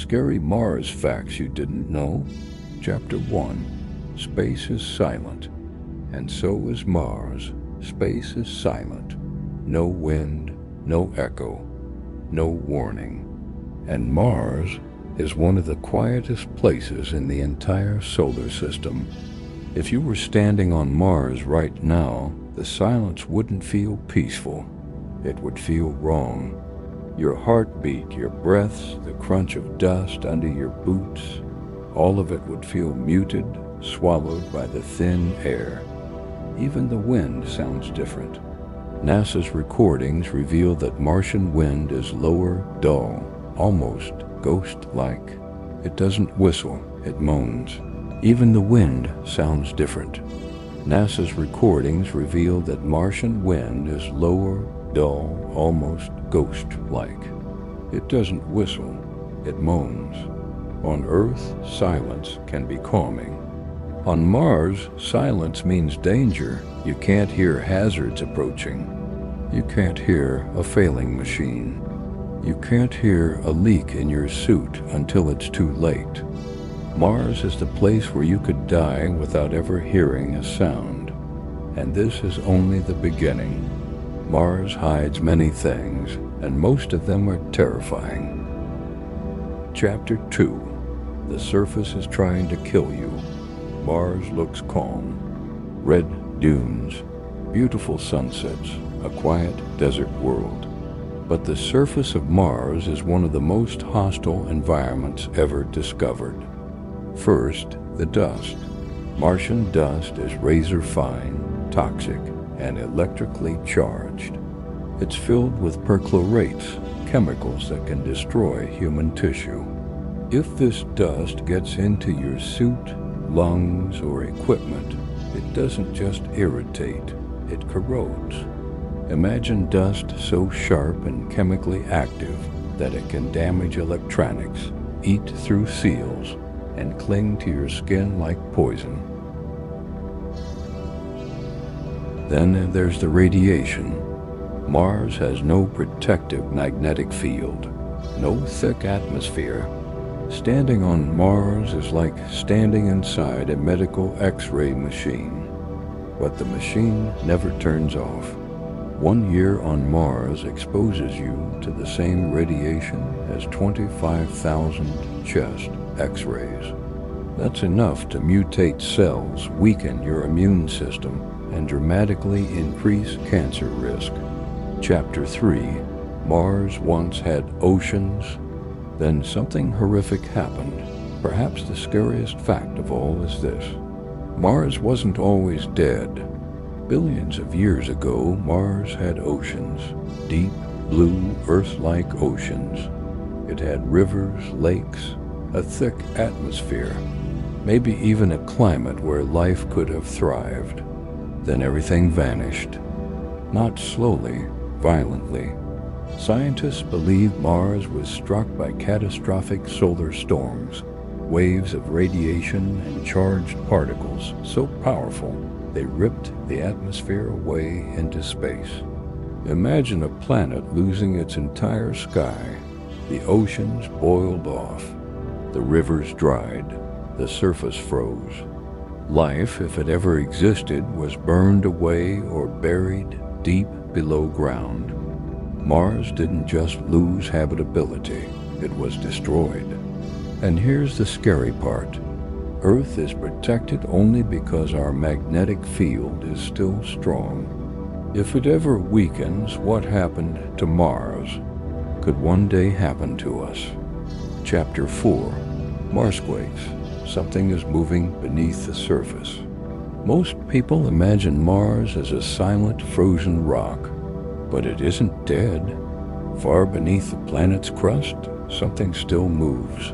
Scary Mars facts you didn't know. Chapter 1. Space is silent. And so is Mars. Space is silent. No wind, no echo, no warning. And Mars is one of the quietest places in the entire solar system. If you were standing on Mars right now, the silence wouldn't feel peaceful. It would feel wrong. Your heartbeat, your breaths, the crunch of dust under your boots, all of it would feel muted, swallowed by the thin air. Even the wind sounds different. NASA's recordings reveal that Martian wind is lower, dull, almost ghost-like. It doesn't whistle, it moans. Even the wind sounds different. NASA's recordings reveal that Martian wind is lower, dull, almost ghost-like. It doesn't whistle, it moans. On Earth, silence can be calming. On Mars, silence means danger. You can't hear hazards approaching. You can't hear a failing machine. You can't hear a leak in your suit until it's too late. Mars is the place where you could die without ever hearing a sound. And this is only the beginning. Mars hides many things, and most of them are terrifying. Chapter 2. The surface is trying to kill you. Mars looks calm. Red dunes, beautiful sunsets, a quiet desert world. But the surface of Mars is one of the most hostile environments ever discovered. First, the dust. Martian dust is razor-fine, toxic, and electrically charged. It's filled with perchlorates, chemicals that can destroy human tissue. If this dust gets into your suit, lungs, or equipment, it doesn't just irritate, it corrodes. Imagine dust so sharp and chemically active that it can damage electronics, eat through seals, and cling to your skin like poison. Then there's the radiation. Mars has no protective magnetic field, no thick atmosphere. Standing on Mars is like standing inside a medical X-ray machine, but the machine never turns off. 1 year on Mars exposes you to the same radiation as 25,000 chest X-rays. That's enough to mutate cells, weaken your immune system, and dramatically increase cancer risk. Chapter 3. Mars once had oceans. Then something horrific happened. Perhaps the scariest fact of all is this. Mars wasn't always dead. Billions of years ago, Mars had oceans. Deep, blue, Earth-like oceans. It had rivers, lakes, a thick atmosphere, maybe even a climate where life could have thrived. Then everything vanished. Not slowly, violently. Scientists believe Mars was struck by catastrophic solar storms, waves of radiation and charged particles so powerful they ripped the atmosphere away into space. Imagine a planet losing its entire sky. The oceans boiled off. The rivers dried. The surface froze. Life, if it ever existed, was burned away or buried deep below ground. Mars didn't just lose habitability, it was destroyed. And here's the scary part. Earth is protected only because our magnetic field is still strong. If it ever weakens, what happened to Mars could one day happen to us. Chapter 4. Marsquakes. Something is moving beneath the surface. Most people imagine Mars as a silent, frozen rock, but it isn't dead. Far beneath the planet's crust, something still moves.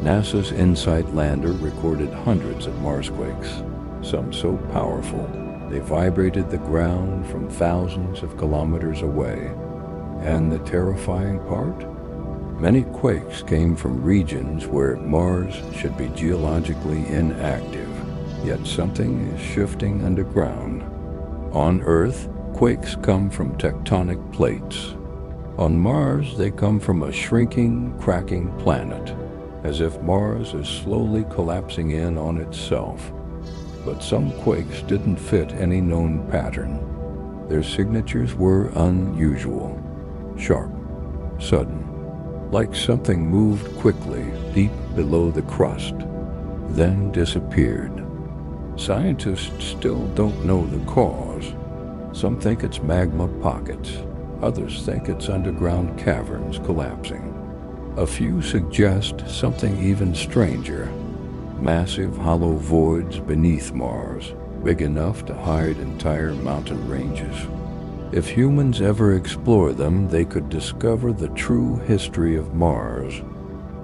NASA's InSight lander recorded hundreds of Marsquakes, some so powerful they vibrated the ground from thousands of kilometers away. And the terrifying part? Many quakes came from regions where Mars should be geologically inactive, yet something is shifting underground. On Earth, quakes come from tectonic plates. On Mars, they come from a shrinking, cracking planet. as if Mars is slowly collapsing in on itself. But some quakes didn't fit any known pattern. Their signatures were unusual, sharp, sudden, like something moved quickly deep below the crust, then disappeared. Scientists still don't know the cause. Some think it's magma pockets. Others think it's underground caverns collapsing. A few suggest something even stranger. Massive hollow voids beneath Mars, big enough to hide entire mountain ranges. If humans ever explore them, they could discover the true history of Mars,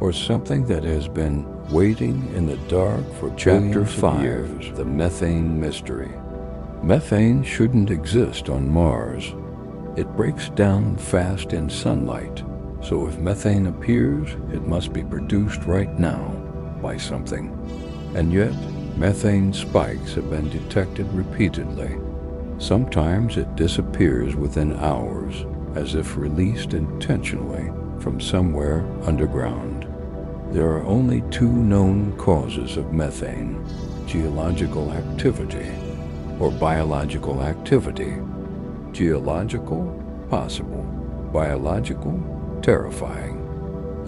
or something that has been waiting in the dark for Chapter 5, The Methane Mystery. Methane shouldn't exist on Mars. It breaks down fast in sunlight, so if methane appears, it must be produced right now by something. And yet, methane spikes have been detected repeatedly. Sometimes it disappears within hours, as if released intentionally from somewhere underground. There are only two known causes of methane: geological activity or biological activity. Geological, possible. Biological, terrifying.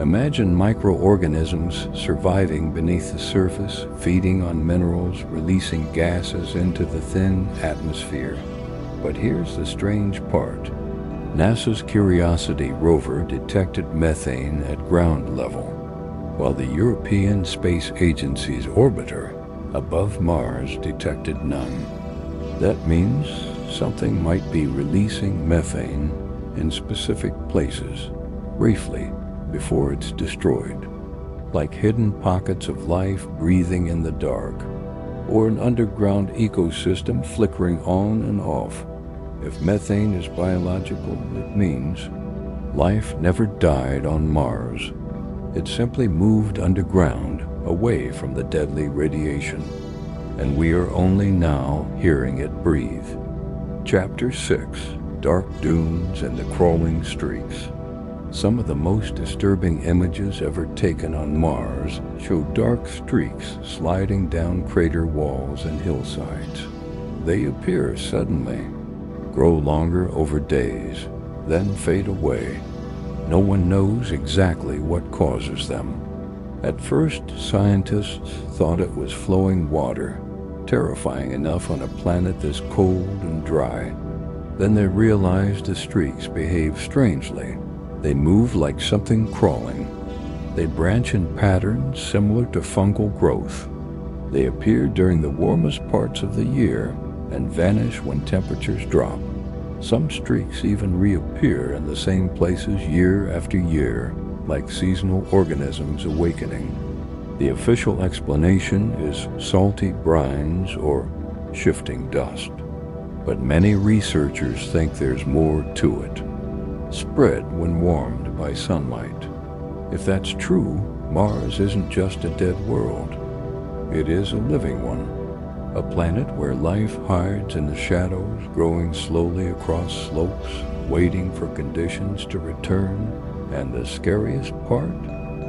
Imagine microorganisms surviving beneath the surface, feeding on minerals, releasing gases into the thin atmosphere. But here's the strange part. NASA's Curiosity rover detected methane at ground level, while the European Space Agency's orbiter above Mars detected none. That means something might be releasing methane in specific places, briefly, before it's destroyed, like hidden pockets of life breathing in the dark, or an underground ecosystem flickering on and off. If methane is biological, it means life never died on Mars. It simply moved underground, away from the deadly radiation, and we are only now hearing it breathe. Chapter 6, Dark Dunes and the Crawling Streaks. Some of the most disturbing images ever taken on Mars show dark streaks sliding down crater walls and hillsides. They appear suddenly, grow longer over days, then fade away. No one knows exactly what causes them. At first, scientists thought it was flowing water, terrifying enough on a planet this cold and dry. Then they realized the streaks behave strangely. They move like something crawling. They branch in patterns similar to fungal growth. They appear during the warmest parts of the year and vanish when temperatures drop. Some streaks even reappear in the same places year after year, like seasonal organisms awakening. The official explanation is salty brines or shifting dust. But many researchers think there's more to it. Spread when warmed by sunlight. If that's true, Mars isn't just a dead world. It is a living one. A planet where life hides in the shadows, growing slowly across slopes, waiting for conditions to return. And the scariest part,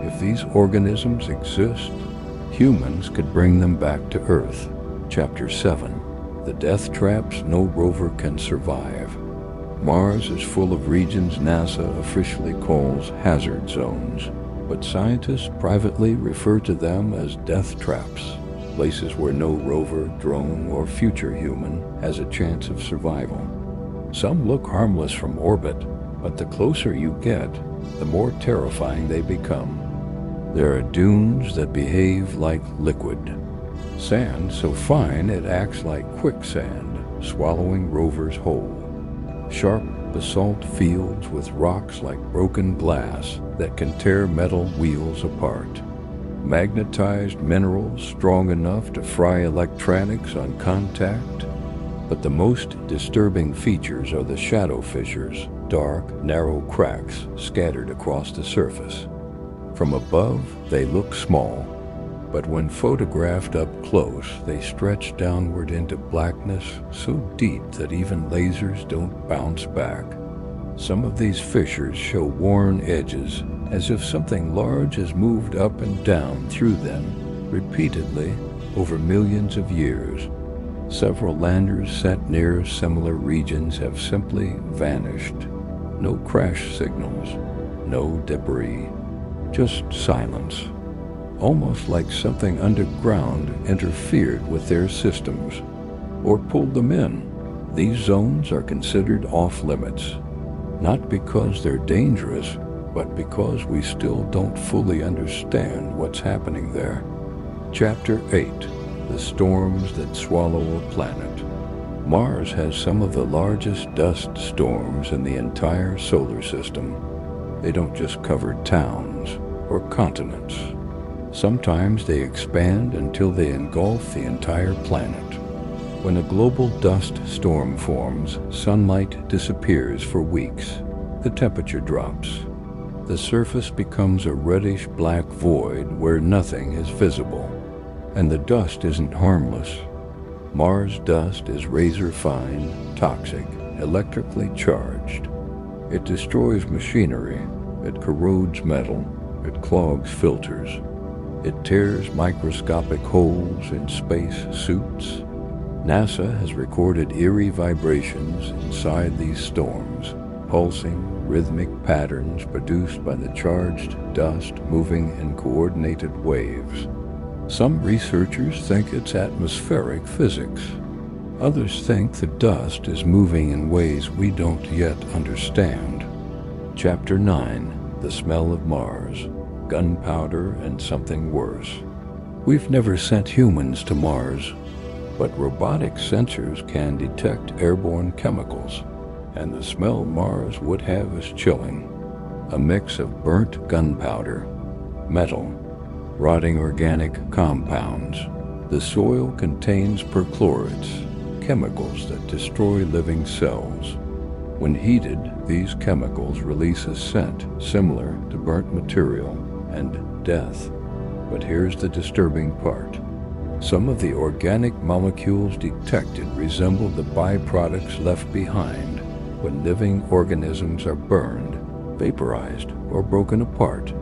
if these organisms exist, humans could bring them back to Earth. Chapter 7, The Death Traps No Rover Can Survive. Mars is full of regions NASA officially calls hazard zones, but scientists privately refer to them as death traps, places where no rover, drone, or future human has a chance of survival. Some look harmless from orbit, but the closer you get, the more terrifying they become. There are dunes that behave like liquid. Sand so fine it acts like quicksand, swallowing rovers whole. Sharp basalt fields with rocks like broken glass that can tear metal wheels apart. Magnetized minerals strong enough to fry electronics on contact. But the most disturbing features are the shadow fissures, dark, narrow cracks scattered across the surface. From above, they look small, but when photographed up close, they stretch downward into blackness so deep that even lasers don't bounce back. Some of these fissures show worn edges, as if something large has moved up and down through them repeatedly over millions of years. Several landers set near similar regions have simply vanished. No crash signals, no debris, just silence. Almost like something underground interfered with their systems or pulled them in. These zones are considered off-limits, not because they're dangerous, but because we still don't fully understand what's happening there. Chapter 8. The Storms That Swallow a Planet. Mars has some of the largest dust storms in the entire solar system. They don't just cover towns or continents. Sometimes they expand until they engulf the entire planet. When a global dust storm forms, sunlight disappears for weeks. The temperature drops. The surface becomes a reddish-black void where nothing is visible. And the dust isn't harmless. Mars dust is razor-fine, toxic, electrically charged. It destroys machinery. It corrodes metal. It clogs filters. It tears microscopic holes in space suits. NASA has recorded eerie vibrations inside these storms, pulsing, rhythmic patterns produced by the charged dust moving in coordinated waves. Some researchers think it's atmospheric physics. Others think the dust is moving in ways we don't yet understand. Chapter 9. The Smell of Mars. Gunpowder and something worse. We've never sent humans to Mars, but robotic sensors can detect airborne chemicals, and the smell Mars would have is chilling. A mix of burnt gunpowder, metal, rotting organic compounds. The soil contains perchlorates, chemicals that destroy living cells. When heated, these chemicals release a scent similar to burnt material and death. But here's the disturbing part. Some of the organic molecules detected resemble the byproducts left behind when living organisms are burned, vaporized, or broken apart.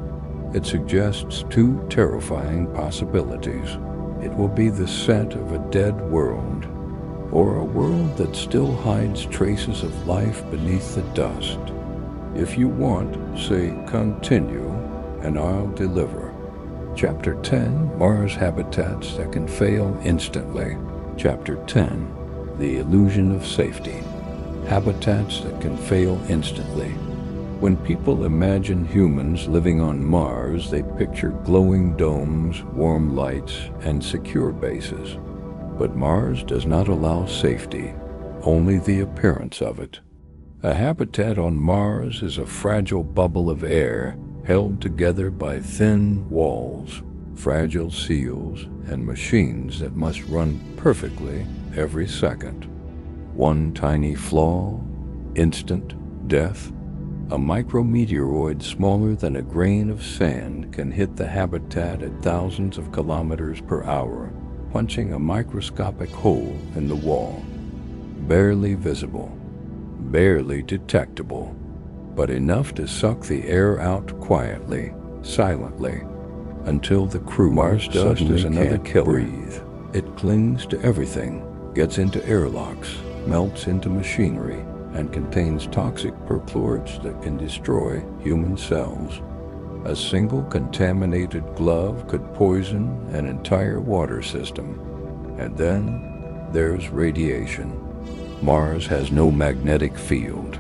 It suggests two terrifying possibilities. It will be the scent of a dead world, or a world that still hides traces of life beneath the dust. If you want, say continue, and I'll deliver. Chapter 10. Mars Habitats That Can Fail Instantly. Chapter 10. The Illusion of Safety. Habitats that can fail instantly. When people imagine humans living on Mars, they picture glowing domes, warm lights, and secure bases. But Mars does not allow safety, only the appearance of it. A habitat on Mars is a fragile bubble of air held together by thin walls, fragile seals, and machines that must run perfectly every second. One tiny flaw, instant death. A micrometeoroid smaller than a grain of sand can hit the habitat at thousands of kilometers per hour, punching a microscopic hole in the wall. Barely visible, barely detectable, but enough to suck the air out quietly, silently, until the crew Mars dust is another killer. Breathe. It clings to everything, gets into airlocks, melts into machinery, and contains toxic perchlorates that can destroy human cells. A single contaminated glove could poison an entire water system. And then there's radiation. Mars has no magnetic field.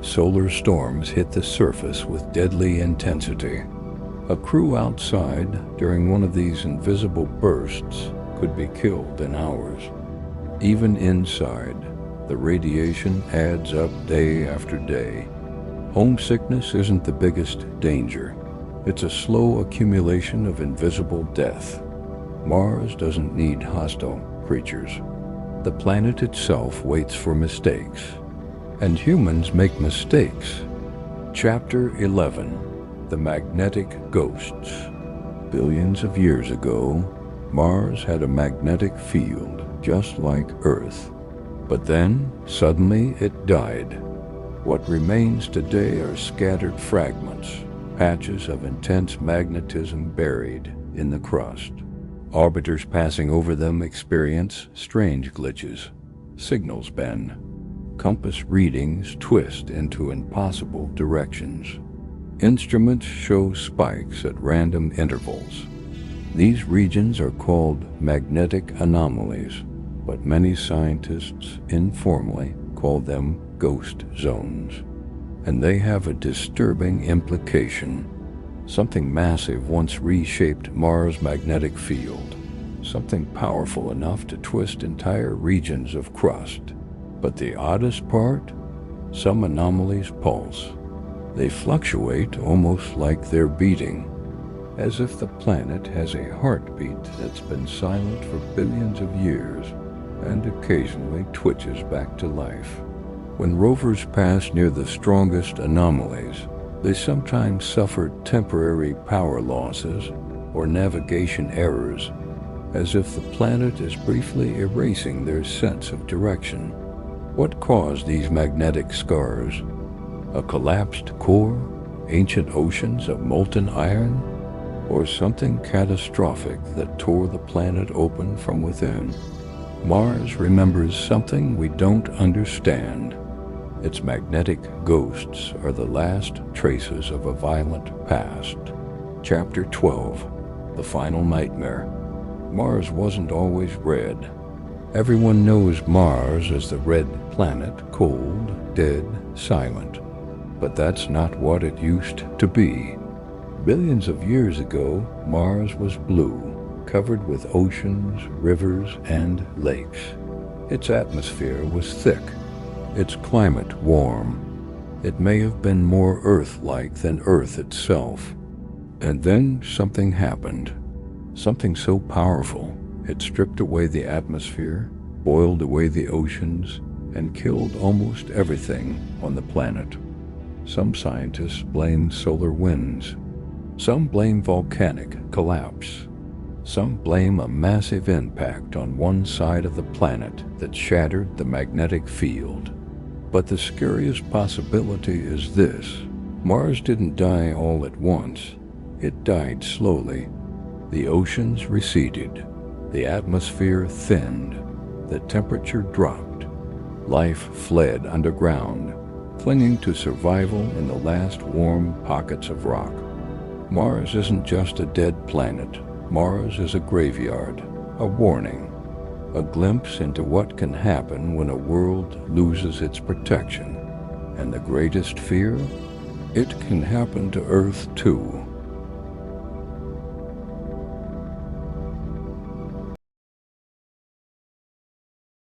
Solar storms hit the surface with deadly intensity. A crew outside during one of these invisible bursts could be killed in hours. Even inside, the radiation adds up day after day. Homesickness isn't the biggest danger. It's a slow accumulation of invisible death. Mars doesn't need hostile creatures. The planet itself waits for mistakes. And humans make mistakes. Chapter 11. The Magnetic Ghosts. Billions of years ago, Mars had a magnetic field just like Earth. But then, suddenly, it died. What remains today are scattered fragments, patches of intense magnetism buried in the crust. Orbiters passing over them experience strange glitches. Signals bend. Compass readings twist into impossible directions. Instruments show spikes at random intervals. These regions are called magnetic anomalies, but many scientists informally call them ghost zones. And they have a disturbing implication. Something massive once reshaped Mars' magnetic field, something powerful enough to twist entire regions of crust. But the oddest part? Some anomalies pulse. They fluctuate almost like they're beating, as if the planet has a heartbeat that's been silent for billions of years and occasionally twitches back to life. When rovers pass near the strongest anomalies, they sometimes suffer temporary power losses or navigation errors, as if the planet is briefly erasing their sense of direction. What caused these magnetic scars? A collapsed core? Ancient oceans of molten iron? Or something catastrophic that tore the planet open from within? Mars remembers something we don't understand. Its magnetic ghosts are the last traces of a violent past. Chapter 12. The Final Nightmare. Mars wasn't always red. Everyone knows Mars as the red planet, cold, dead, silent. But that's not what it used to be. Billions of years ago, Mars was blue, covered with oceans, rivers, and lakes. Its atmosphere was thick, its climate warm. It may have been more Earth-like than Earth itself. And then something happened. Something so powerful, it stripped away the atmosphere, boiled away the oceans, and killed almost everything on the planet. Some scientists blame solar winds. Some blame volcanic collapse. Some blame a massive impact on one side of the planet that shattered the magnetic field. But the scariest possibility is this: Mars didn't die all at once. It died slowly. The oceans receded. The atmosphere thinned. The temperature dropped. Life fled underground, clinging to survival in the last warm pockets of rock. Mars isn't just a dead planet. Mars is a graveyard, a warning, a glimpse into what can happen when a world loses its protection. And the greatest fear? It can happen to Earth too.